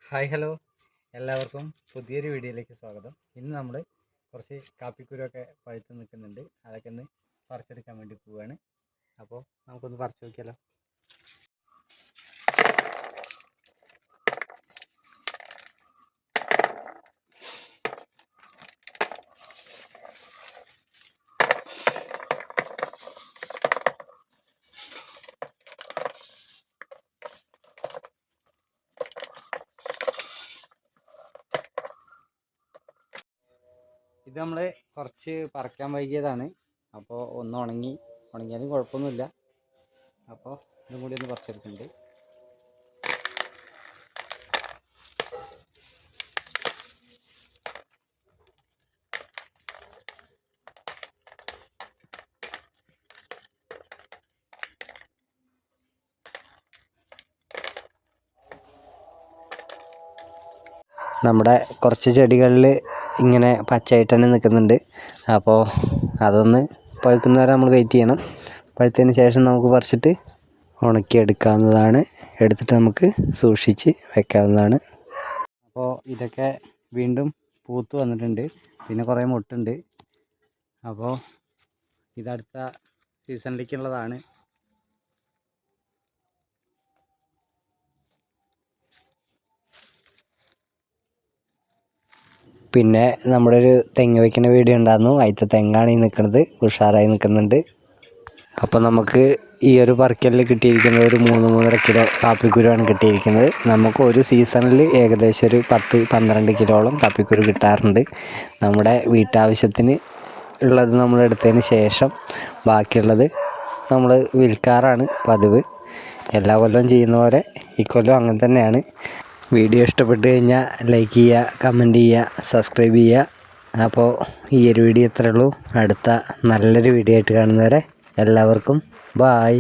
Hi hello എല്ലാവർക്കും പുതിയൊരു വീഡിയോയിലേക്ക് സ്വാഗതം. ഇന്ന് നമ്മൾ കുറച്ച് കാപ്പിക്കുരുവൊക്കെ പഴുത്ത് നിൽക്കുന്നുണ്ട്. അതൊക്കെ ഒന്ന് പറിച്ചെടുക്കാൻ വേണ്ടി പോവുകയാണ്. അപ്പോൾ നമുക്കൊന്ന് പറിച്ചു നോക്കിയാലോ. ഇത് നമ്മൾ കുറച്ച് പറിക്കാൻ വൈകിയതാണ്. അപ്പോൾ ഒന്ന് ഉണങ്ങിയാലും കുഴപ്പമൊന്നുമില്ല. അപ്പോൾ ഇതും കൂടി ഒന്ന് പറിച്ചെടുക്കുന്നുണ്ട്. നമ്മുടെ കുറച്ച് ചെടികളിൽ ഇങ്ങനെ പച്ചയായിട്ട് തന്നെ നിൽക്കുന്നുണ്ട്. അപ്പോൾ അതൊന്ന് പഴുക്കുന്നവരെ നമ്മൾ വെയിറ്റ് ചെയ്യണം. പഴുത്തതിന് ശേഷം നമുക്ക് പറിച്ചിട്ട് ഉണക്കിയെടുക്കാവുന്നതാണ്. എടുത്തിട്ട് നമുക്ക് സൂക്ഷിച്ച് വെക്കാവുന്നതാണ്. അപ്പോൾ ഇതൊക്കെ വീണ്ടും പൂത്ത് വന്നിട്ടുണ്ട്. പിന്നെ കുറേ മൊട്ടുണ്ട്. അപ്പോൾ ഇതടുത്ത സീസണിലേക്കുള്ളതാണ്. പിന്നെ നമ്മുടെ ഒരു തെങ്ങ് വയ്ക്കുന്ന വീഡിയോ ഉണ്ടായിരുന്നു. അതിലത്തെ തെങ്ങാണ് ഈ നിൽക്കുന്നത്. ഉഷാറായി നിൽക്കുന്നുണ്ട്. അപ്പോൾ നമുക്ക് ഈ ഒരു പറക്കലിൽ കിട്ടിയിരിക്കുന്നത് ഒരു 3-3.5 കിലോ കാപ്പിക്കുരുവാണ് കിട്ടിയിരിക്കുന്നത്. നമുക്ക് ഒരു സീസണിൽ ഏകദേശം ഒരു 10-12 കിലോളം കാപ്പിക്കുരു കിട്ടാറുണ്ട്. നമ്മുടെ വീട്ടാവശ്യത്തിന് ഉള്ളത് നമ്മൾ എടുത്തതിന് ശേഷം ബാക്കിയുള്ളത് നമ്മൾ വിൽക്കാറാണ് പതിവ്. എല്ലാ കൊല്ലവും ചെയ്യുന്ന പോലെ ഇക്കൊല്ലം അങ്ങനെ തന്നെയാണ്. വീഡിയോ ഇഷ്ടപ്പെട്ട് കഴിഞ്ഞാൽ ലൈക്ക് ചെയ്യുക, കമൻറ്റ് ചെയ്യുക, സബ്സ്ക്രൈബ് ചെയ്യുക. അപ്പോൾ ഈ ഒരു വീഡിയോ ഇത്രയേ ഉള്ളൂ. അടുത്ത നല്ലൊരു വീഡിയോ ആയിട്ട് കാണുന്നവരെ എല്ലാവർക്കും ബായ്.